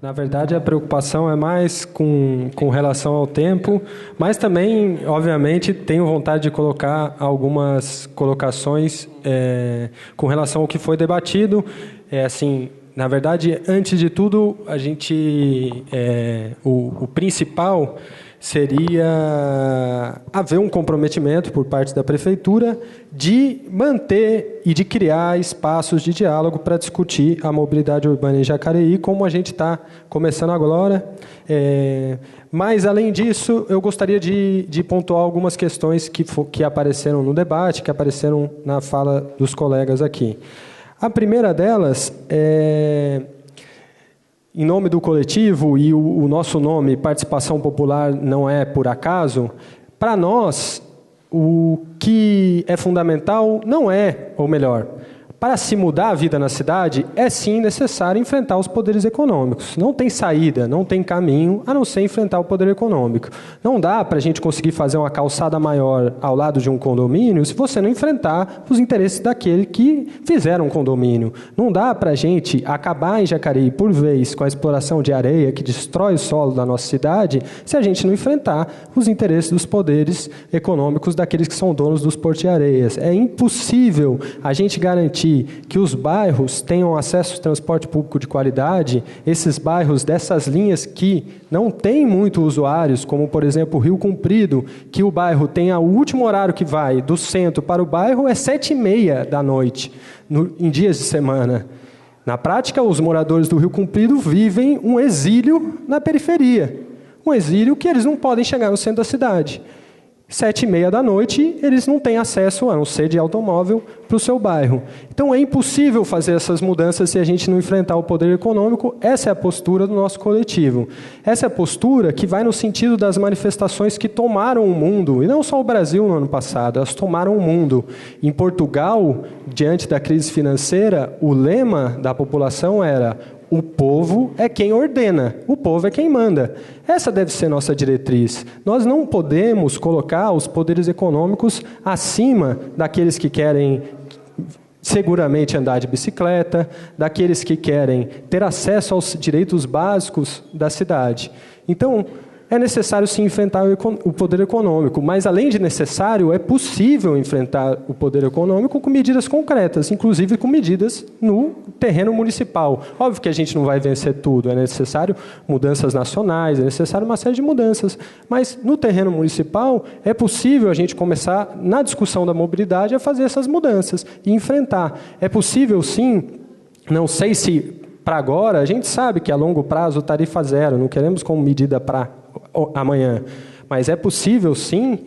Na verdade, a preocupação é mais com relação ao tempo, mas também, obviamente, tenho vontade de colocar algumas colocações com relação ao que foi debatido. Assim, na verdade, antes de tudo, o principal seria haver um comprometimento por parte da Prefeitura de manter e de criar espaços de diálogo para discutir a mobilidade urbana em Jacareí, como a gente está começando agora. Mas, além disso, eu gostaria de pontuar algumas questões que apareceram no debate, que apareceram na fala dos colegas aqui. A primeira delas em nome do coletivo, e o nosso nome, Participação Popular, não é por acaso, para nós, o que é fundamental não é, ou melhor, para se mudar a vida na cidade, é sim necessário enfrentar os poderes econômicos. Não tem saída, não tem caminho, a não ser enfrentar o poder econômico. Não dá para a gente conseguir fazer uma calçada maior ao lado de um condomínio se você não enfrentar os interesses daquele que fizeram um condomínio. Não dá para a gente acabar em Jacareí, por vez, com a exploração de areia que destrói o solo da nossa cidade, se a gente não enfrentar os interesses dos poderes econômicos daqueles que são donos dos porto-areias. É impossível a gente garantir que os bairros tenham acesso ao transporte público de qualidade, esses bairros dessas linhas que não têm muitos usuários, como, por exemplo, o Rio Comprido, que o bairro tem o último horário que vai do centro para o bairro é 7h30 da noite, em dias de semana. Na prática, os moradores do Rio Comprido vivem um exílio na periferia, um exílio que eles não podem chegar no centro da cidade. 7h30 da noite, eles não têm acesso, a não ser de automóvel, para o seu bairro. Então, é impossível fazer essas mudanças se a gente não enfrentar o poder econômico. Essa é a postura do nosso coletivo. Essa é a postura que vai no sentido das manifestações que tomaram o mundo, e não só o Brasil no ano passado, elas tomaram o mundo. Em Portugal, diante da crise financeira, o lema da população era: o povo é quem ordena, o povo é quem manda. Essa deve ser nossa diretriz. Nós não podemos colocar os poderes econômicos acima daqueles que querem seguramente andar de bicicleta, daqueles que querem ter acesso aos direitos básicos da cidade. Então, é necessário sim enfrentar o poder econômico, mas além de necessário, é possível enfrentar o poder econômico com medidas concretas, inclusive com medidas no terreno municipal. Óbvio que a gente não vai vencer tudo, é necessário mudanças nacionais, é necessário uma série de mudanças, mas no terreno municipal é possível a gente começar, na discussão da mobilidade, a fazer essas mudanças e enfrentar. É possível sim, não sei se para agora, a gente sabe que a longo prazo tarifa zero, não queremos como medida para amanhã, mas é possível sim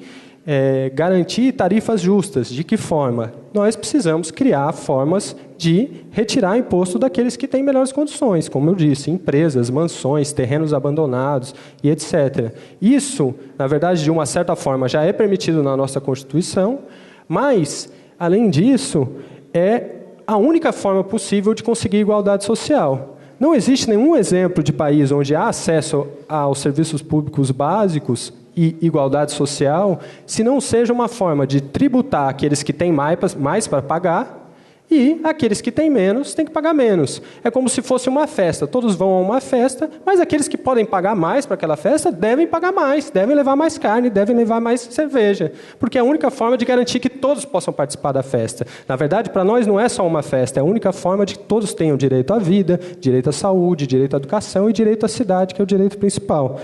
garantir tarifas justas. De que forma? Nós precisamos criar formas de retirar imposto daqueles que têm melhores condições, como eu disse, empresas, mansões, terrenos abandonados e etc. Isso, na verdade, de uma certa forma, já é permitido na nossa Constituição, mas, além disso, é a única forma possível de conseguir igualdade social. Não existe nenhum exemplo de país onde há acesso aos serviços públicos básicos e igualdade social, se não seja uma forma de tributar aqueles que têm mais para pagar e aqueles que têm menos têm que pagar menos. É como se fosse uma festa. Todos vão a uma festa, mas aqueles que podem pagar mais para aquela festa devem pagar mais, devem levar mais carne, devem levar mais cerveja, porque é a única forma de garantir que todos possam participar da festa. Na verdade, para nós não é só uma festa, é a única forma de que todos tenham direito à vida, direito à saúde, direito à educação e direito à cidade, que é o direito principal.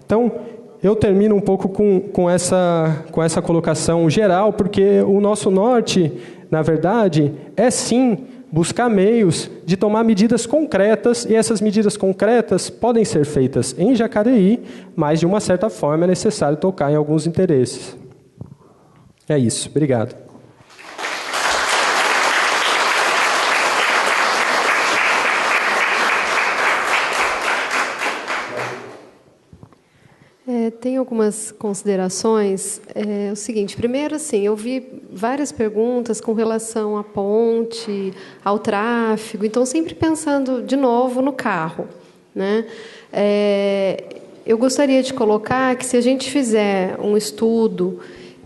Então, eu termino um pouco com essa colocação geral, porque o nosso norte, na verdade, é sim buscar meios de tomar medidas concretas, e essas medidas concretas podem ser feitas em Jacareí, mas de uma certa forma é necessário tocar em alguns interesses. É isso. Obrigado. Tem algumas considerações. O seguinte, primeiro, assim, eu vi várias perguntas com relação à ponte, ao tráfego, então sempre pensando de novo no carro, né? Eu gostaria de colocar que, se a gente fizer um estudo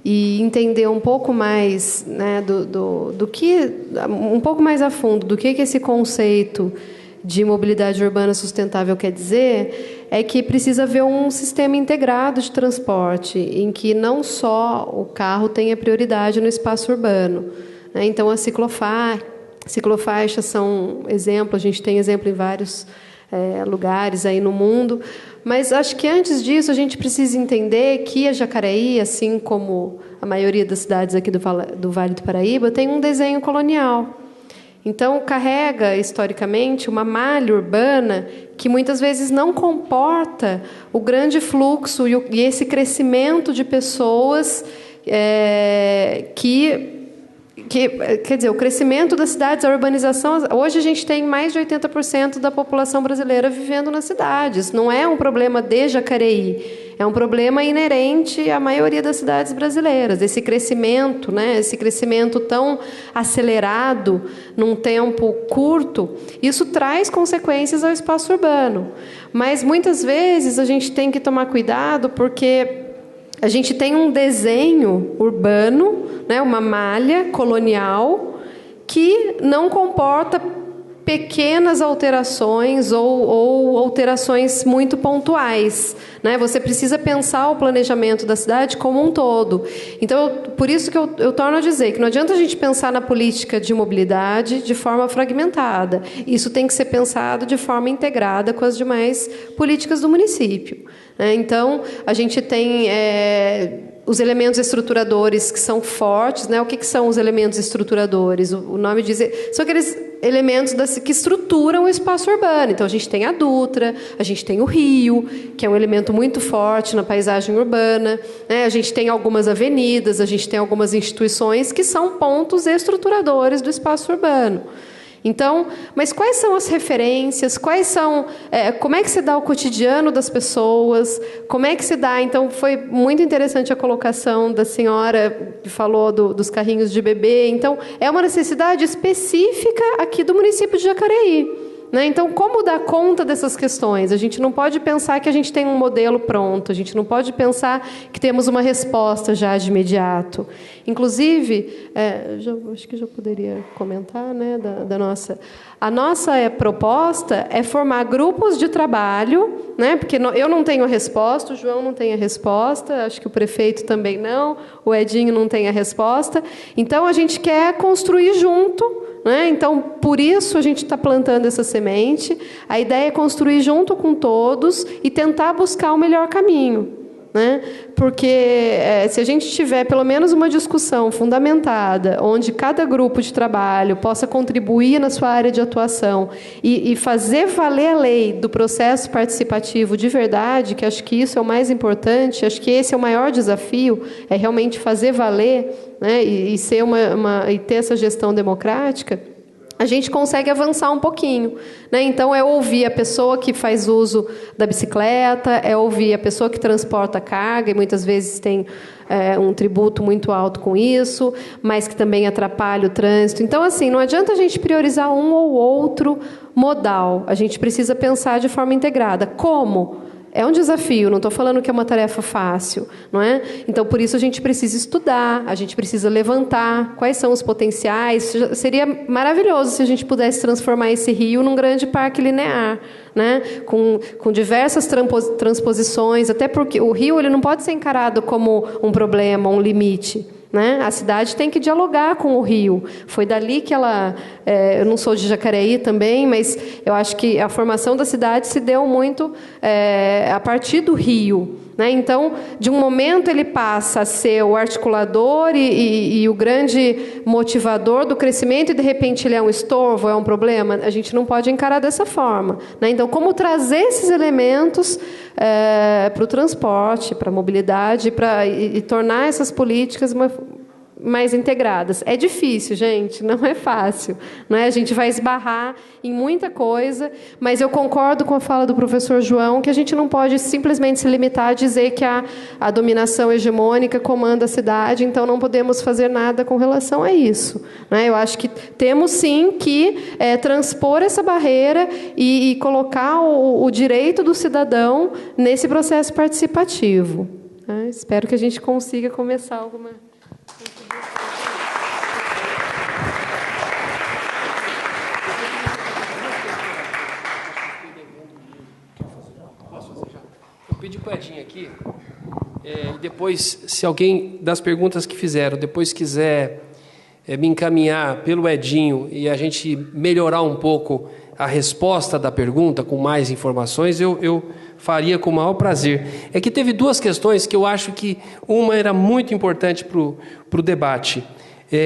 e entender um pouco mais, né, do que, um pouco mais a fundo, do que esse conceito de mobilidade urbana sustentável quer dizer é que precisa haver um sistema integrado de transporte, em que não só o carro tenha prioridade no espaço urbano, né? Então, as ciclofaixas são exemplo, a gente tem exemplo em vários lugares aí no mundo, mas acho que antes disso a gente precisa entender que a Jacareí, assim como a maioria das cidades aqui do Vale do Paraíba, tem um desenho colonial. Então, carrega, historicamente, uma malha urbana que muitas vezes não comporta o grande fluxo e esse crescimento de pessoas quer dizer, o crescimento das cidades, a urbanização. Hoje a gente tem mais de 80% da população brasileira vivendo nas cidades. Não é um problema de Jacareí, é um problema inerente à maioria das cidades brasileiras. Esse crescimento, né, esse crescimento tão acelerado num tempo curto, isso traz consequências ao espaço urbano. Mas muitas vezes a gente tem que tomar cuidado porque a gente tem um desenho urbano, né, uma malha colonial, que não comporta pequenas alterações ou alterações muito pontuais, né? Você precisa pensar o planejamento da cidade como um todo. Então, por isso que eu torno a dizer que não adianta a gente pensar na política de mobilidade de forma fragmentada. Isso tem que ser pensado de forma integrada com as demais políticas do município. Então, a gente tem os elementos estruturadores que são fortes, né? O que são os elementos estruturadores? O nome diz, são aqueles elementos que estruturam o espaço urbano. Então, a gente tem a Dutra, a gente tem o rio, que é um elemento muito forte na paisagem urbana, né? A gente tem algumas avenidas, a gente tem algumas instituições que são pontos estruturadores do espaço urbano. Então, mas quais são as referências? Quais são? Como é que se dá o cotidiano das pessoas? Como é que se dá? Então, foi muito interessante a colocação da senhora que falou dos carrinhos de bebê. Então, é uma necessidade específica aqui do município de Jacareí, né? Então, como dar conta dessas questões? A gente não pode pensar que a gente tem um modelo pronto, a gente não pode pensar que temos uma resposta já de imediato. Inclusive, acho que já poderia comentar, né, da nossa... A nossa proposta é formar grupos de trabalho, né, porque eu não tenho a resposta, o João não tem a resposta, acho que o prefeito também não, o Edinho não tem a resposta. Então, a gente quer construir junto, né? Então, por isso a gente está plantando essa semente. A ideia é construir junto com todos e tentar buscar o melhor caminho, né? Porque se a gente tiver pelo menos uma discussão fundamentada, onde cada grupo de trabalho possa contribuir na sua área de atuação e fazer valer a lei do processo participativo de verdade, que acho que isso é o mais importante, acho que esse é o maior desafio, é realmente fazer valer, né, e ter essa gestão democrática, a gente consegue avançar um pouquinho, né? Então, é ouvir a pessoa que faz uso da bicicleta, é ouvir a pessoa que transporta carga, e muitas vezes tem um tributo muito alto com isso, mas que também atrapalha o trânsito. Então, assim, não adianta a gente priorizar um ou outro modal, a gente precisa pensar de forma integrada. Como? É um desafio, não estou falando que é uma tarefa fácil, não é? Então, por isso, a gente precisa estudar, a gente precisa levantar quais são os potenciais. Seria maravilhoso se a gente pudesse transformar esse rio num grande parque linear, né? Com diversas transposições, até porque o rio ele não pode ser encarado como um problema, um limite, né? A cidade tem que dialogar com o rio. Foi dali que ela... eu não sou de Jacareí também, mas eu acho que a formação da cidade se deu muito a partir do rio, né? Então, de um momento, ele passa a ser o articulador e o grande motivador do crescimento, e, de repente, ele é um estorvo, é um problema. A gente não pode encarar dessa forma, né? Então, como trazer esses elementos para o transporte, para a mobilidade, e tornar essas políticas mais integradas. É difícil, gente, não é fácil, não é? A gente vai esbarrar em muita coisa, mas eu concordo com a fala do professor João que a gente não pode simplesmente se limitar a dizer que a dominação hegemônica comanda a cidade, então não podemos fazer nada com relação a isso, né? Eu acho que temos sim que transpor essa barreira e colocar o direito do cidadão nesse processo participativo, né? Espero que a gente consiga começar alguma... o Edinho aqui. Depois, se alguém das perguntas que fizeram, depois quiser me encaminhar pelo Edinho e a gente melhorar um pouco a resposta da pergunta com mais informações, eu faria com o maior prazer. É que teve duas questões que eu acho que uma era muito importante para o debate.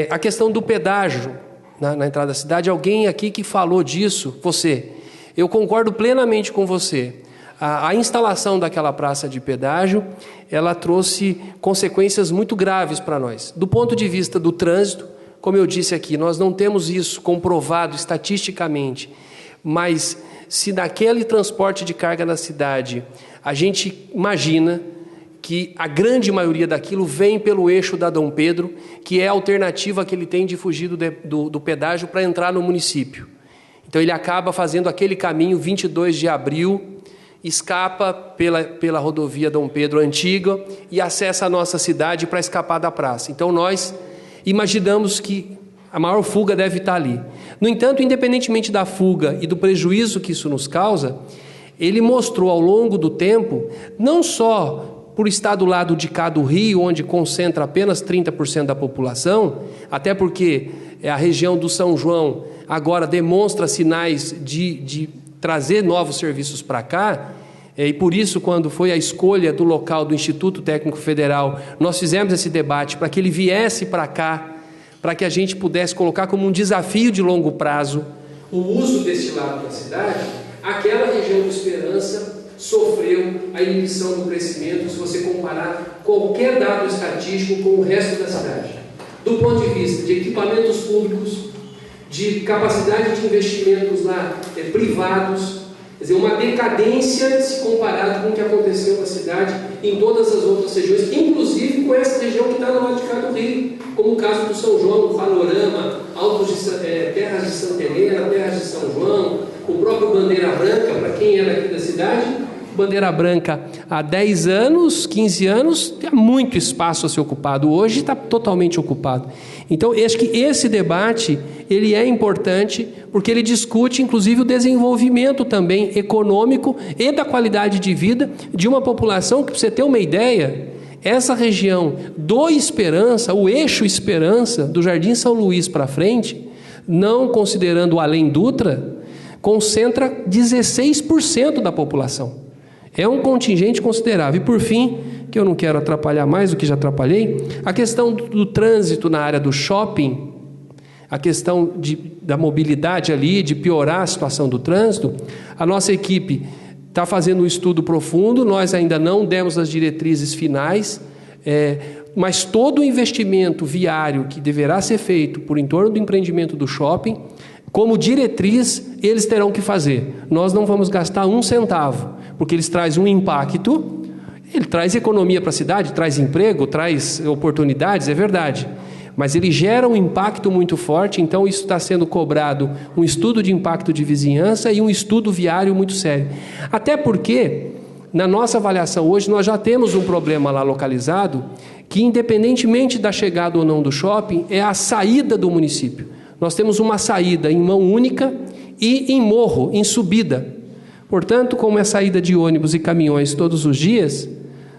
A questão do pedágio na entrada da cidade. Alguém aqui que falou disso, você. Eu concordo plenamente com você. A instalação daquela praça de pedágio, ela trouxe consequências muito graves para nós. Do ponto de vista do trânsito, como eu disse aqui, nós não temos isso comprovado estatisticamente, mas se naquele transporte de carga na cidade, a gente imagina que a grande maioria daquilo vem pelo eixo da Dom Pedro, que é a alternativa que ele tem de fugir do pedágio para entrar no município. Então ele acaba fazendo aquele caminho 22 de abril, escapa pela rodovia Dom Pedro antiga e acessa a nossa cidade para escapar da praça. Então nós imaginamos que a maior fuga deve estar ali. No entanto, independentemente da fuga e do prejuízo que isso nos causa, ele mostrou ao longo do tempo, não só por estar do lado de cá do rio, onde concentra apenas 30% da população, até porque a região do São João agora demonstra sinais de trazer novos serviços para cá, e por isso, quando foi a escolha do local do Instituto Técnico Federal, nós fizemos esse debate para que ele viesse para cá, para que a gente pudesse colocar como um desafio de longo prazo o uso desse lado da cidade. Aquela região do Esperança sofreu a inibição do crescimento, se você comparar qualquer dado estatístico com o resto da cidade. Do ponto de vista de equipamentos públicos, de capacidade de investimentos lá privados, quer dizer, uma decadência se comparado com o que aconteceu na cidade em todas as outras regiões, inclusive com essa região que está no lado de cá do Rio, como o caso do São João, Panorama, terras de Santa Helena, terras de São João, o próprio Bandeira Branca, para quem é daqui da cidade. Bandeira Branca há 10 anos, 15 anos, tem muito espaço a ser ocupado. Hoje está totalmente ocupado. Então, acho que esse debate ele é importante porque ele discute, inclusive, o desenvolvimento também econômico e da qualidade de vida de uma população que, para você ter uma ideia, essa região do Esperança, o eixo Esperança, do Jardim São Luís para frente, não considerando o Além Dutra, concentra 16% da população. É um contingente considerável. E, por fim, que eu não quero atrapalhar mais do que já atrapalhei, a questão do trânsito na área do shopping, a questão da mobilidade ali, de piorar a situação do trânsito, a nossa equipe está fazendo um estudo profundo, nós ainda não demos as diretrizes finais, mas todo o investimento viário que deverá ser feito por em torno do empreendimento do shopping, como diretriz, eles terão que fazer. Nós não vamos gastar um centavo, porque eles trazem um impacto, ele traz economia para a cidade, traz emprego, traz oportunidades, é verdade. Mas ele gera um impacto muito forte, então isso está sendo cobrado um estudo de impacto de vizinhança e um estudo viário muito sério. Até porque, na nossa avaliação hoje, nós já temos um problema lá localizado, que independentemente da chegada ou não do shopping, é a saída do município. Nós temos uma saída em mão única e em morro, em subida. Portanto, como é saída de ônibus e caminhões todos os dias,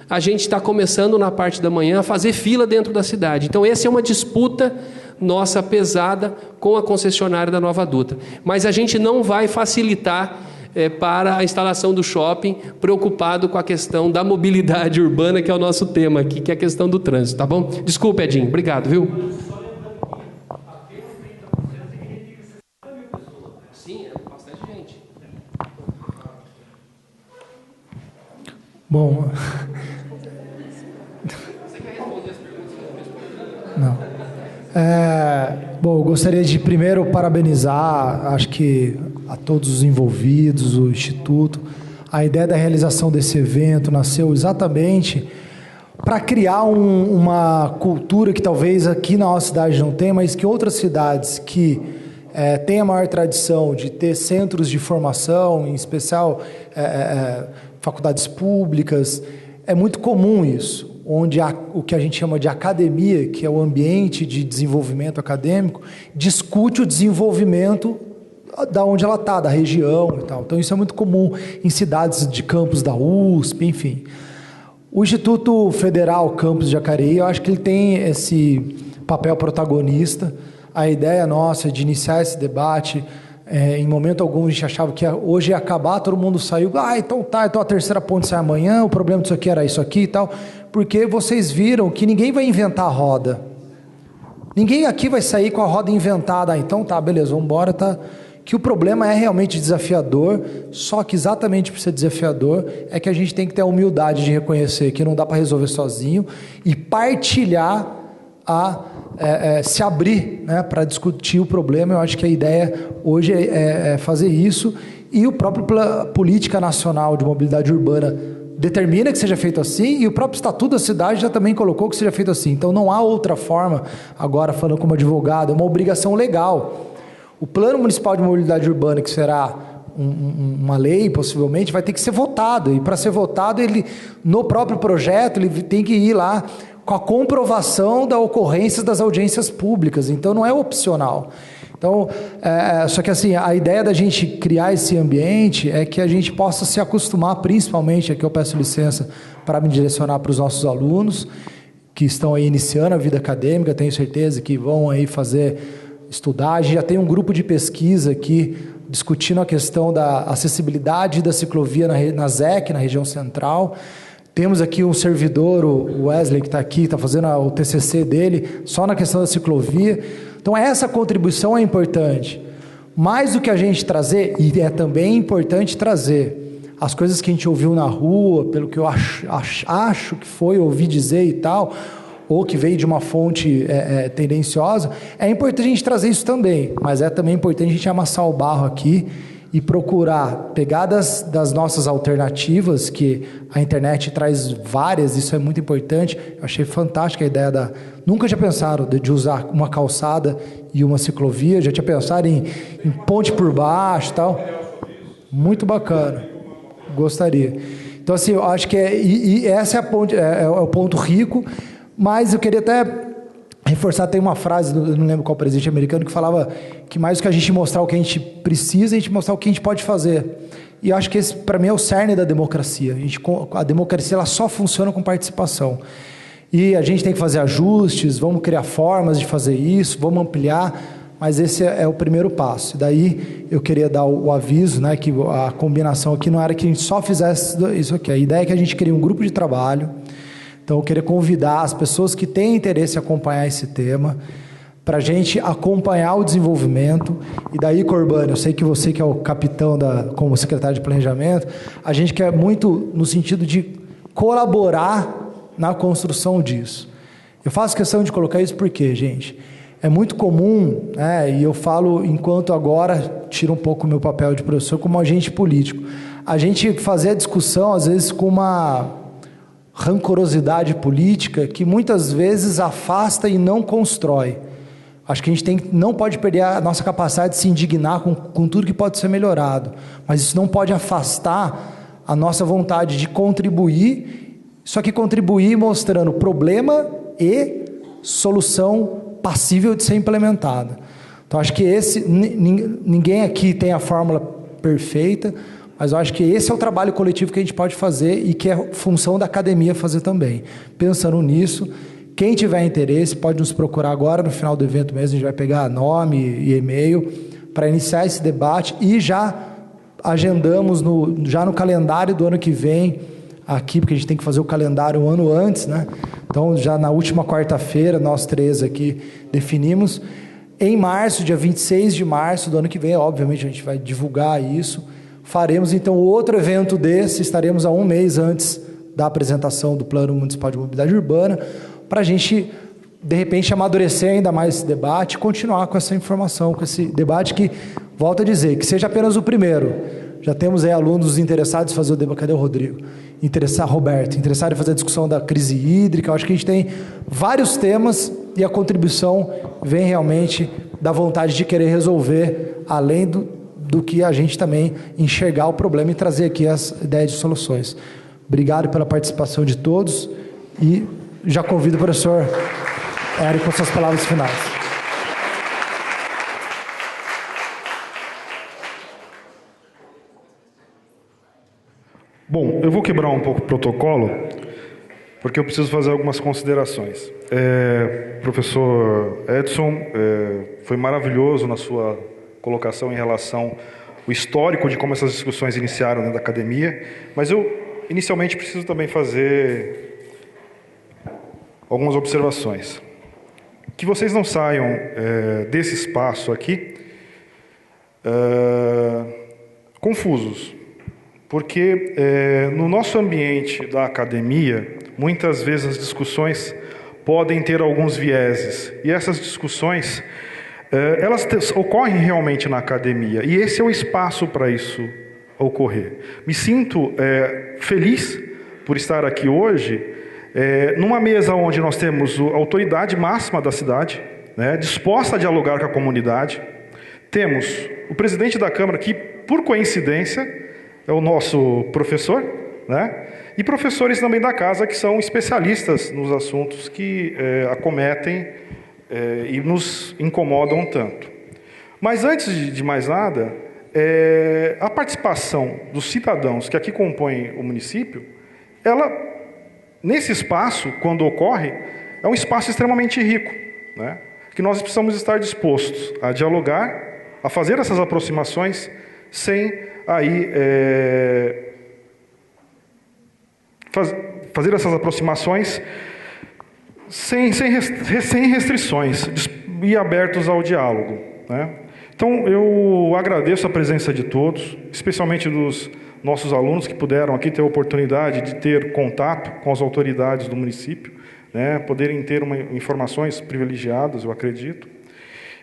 a gente está começando na parte da manhã a fazer fila dentro da cidade. Então essa é uma disputa nossa pesada com a concessionária da Nova Dutra. Mas a gente não vai facilitar para a instalação do shopping, preocupado com a questão da mobilidade urbana, que é o nosso tema aqui, que é a questão do trânsito, tá bom? Desculpa, Edinho, obrigado, viu? Bom, você quer responder as perguntas que eu respondi? não. Bom, eu gostaria de primeiro parabenizar, acho que a todos os envolvidos, o Instituto. A ideia da realização desse evento nasceu exatamente para criar uma cultura que talvez aqui na nossa cidade não tem, mas que outras cidades que têm a maior tradição de ter centros de formação, em especial faculdades públicas, é muito comum isso, onde o que a gente chama de academia, que é o ambiente de desenvolvimento acadêmico, discute o desenvolvimento da onde ela está, da região e tal. Então isso é muito comum em cidades de campus da USP, enfim. O Instituto Federal Campus de Jacareí, eu acho que ele tem esse papel protagonista. A ideia nossa de iniciar esse debate, em momento algum a gente achava que hoje ia acabar, todo mundo saiu, então a terceira ponte sai amanhã, o problema disso aqui era isso aqui e tal, porque vocês viram que ninguém vai inventar a roda. Ninguém aqui vai sair com a roda inventada, então tá, beleza, vamos embora, tá? Que o problema é realmente desafiador, só que exatamente por ser desafiador é que a gente tem que ter a humildade de reconhecer que não dá para resolver sozinho e partilhar, se abrir, né, para discutir o problema. Eu acho que a ideia hoje é fazer isso, e o próprio Política Nacional de Mobilidade Urbana determina que seja feito assim, e o próprio Estatuto da Cidade já também colocou que seja feito assim. Então não há outra forma, agora falando como advogado, é uma obrigação legal. O Plano Municipal de Mobilidade Urbana, que será uma lei, possivelmente, vai ter que ser votado. E para ser votado, no próprio projeto, ele tem que ir lá com a comprovação da ocorrência das audiências públicas. Então, não é opcional. Então, só que assim, a ideia da gente criar esse ambiente é que a gente possa se acostumar, principalmente, aqui eu peço licença para me direcionar para os nossos alunos, que estão aí iniciando a vida acadêmica, tenho certeza que vão aí estudar. A gente já tem um grupo de pesquisa aqui discutindo a questão da acessibilidade da ciclovia na ZEC, na região central. Temos aqui um servidor, o Wesley, que está aqui, está fazendo o TCC dele, só na questão da ciclovia. Então, essa contribuição é importante. Mais do que a gente trazer, e é também importante trazer as coisas que a gente ouviu na rua, pelo que eu acho que foi, ouvi dizer e tal, ou que veio de uma fonte tendenciosa, é importante a gente trazer isso também, mas é também importante a gente amassar o barro aqui e procurar pegar das nossas alternativas, que a internet traz várias, isso é muito importante. Eu achei fantástica a ideia nunca tinha pensado de usar uma calçada e uma ciclovia, já tinha pensado em ponte por baixo e tal. Muito bacana, gostaria. Então assim, eu acho que essa é a ponte, é o ponto rico. Mas eu queria até reforçar, tem uma frase, eu não lembro qual presidente americano, que falava que mais do que a gente mostrar o que a gente precisa, a gente mostrar o que a gente pode fazer. E eu acho que esse, para mim, é o cerne da democracia. A democracia ela só funciona com participação. E a gente tem que fazer ajustes, vamos criar formas de fazer isso, vamos ampliar, mas esse é o primeiro passo. E daí eu queria dar o aviso, né, que a combinação aqui não era que a gente só fizesse isso aqui. A ideia é que a gente crie um grupo de trabalho. Então, eu queria convidar as pessoas que têm interesse em acompanhar esse tema, para a gente acompanhar o desenvolvimento. E daí, Corbani, eu sei que você que é o capitão como secretário de planejamento, a gente quer muito no sentido de colaborar na construção disso. Eu faço questão de colocar isso porque, gente, é muito comum, né, e eu falo enquanto agora tiro um pouco o meu papel de professor como agente político, a gente fazer a discussão, às vezes, com uma rancorosidade política que muitas vezes afasta e não constrói. Acho que a gente não pode perder a nossa capacidade de se indignar com tudo que pode ser melhorado, mas isso não pode afastar a nossa vontade de contribuir, só que contribuir mostrando problema e solução passível de ser implementada. Então, acho que ninguém aqui tem a fórmula perfeita, mas eu acho que esse é o trabalho coletivo que a gente pode fazer e que é função da academia fazer também. Pensando nisso, quem tiver interesse pode nos procurar agora, no final do evento mesmo, a gente vai pegar nome e e-mail para iniciar esse debate e já agendamos já no calendário do ano que vem, aqui, porque a gente tem que fazer o calendário um ano antes, né? Então, já na última quarta-feira, nós três aqui definimos. Em março, dia 26 de março do ano que vem, obviamente a gente vai divulgar isso. Faremos, então, outro evento desse, estaremos a um mês antes da apresentação do Plano Municipal de Mobilidade Urbana, para a gente, de repente, amadurecer ainda mais esse debate, continuar com essa informação, com esse debate que, volto a dizer, que seja apenas o primeiro. Já temos aí alunos interessados em fazer o debate. Cadê o Rodrigo? Roberto, interessado em fazer a discussão da crise hídrica. Eu acho que a gente tem vários temas e a contribuição vem realmente da vontade de querer resolver, além do que a gente também enxergar o problema e trazer aqui as ideias de soluções. Obrigado pela participação de todos e já convido o professor Érico com suas palavras finais. Bom, eu vou quebrar um pouco o protocolo porque eu preciso fazer algumas considerações. Professor Edson, foi maravilhoso na sua colocação em relação ao histórico de como essas discussões iniciaram dentro da academia, mas eu, inicialmente, preciso também fazer algumas observações. Que vocês não saiam desse espaço aqui confusos, porque no nosso ambiente da academia, muitas vezes as discussões podem ter alguns vieses, e essas discussões elas ocorrem realmente na academia, e esse é o espaço para isso ocorrer. Me sinto feliz por estar aqui hoje, numa mesa onde nós temos a autoridade máxima da cidade, né, disposta a dialogar com a comunidade. Temos o presidente da Câmara, que, por coincidência, é o nosso professor, né, e professores também da casa, que são especialistas nos assuntos que acometem e nos incomodam tanto. Mas, antes de mais nada, a participação dos cidadãos que aqui compõem o município, ela, nesse espaço, quando ocorre, é um espaço extremamente rico, né? Que nós precisamos estar dispostos a dialogar, a fazer essas aproximações, sem aí fazer essas aproximações sem restrições e abertos ao diálogo, né? Então, eu agradeço a presença de todos, especialmente dos nossos alunos que puderam aqui ter a oportunidade de ter contato com as autoridades do município, né, poderem ter informações privilegiadas, eu acredito,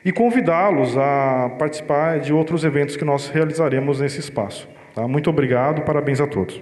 e convidá-los a participar de outros eventos que nós realizaremos nesse espaço. Tá? Muito obrigado, parabéns a todos.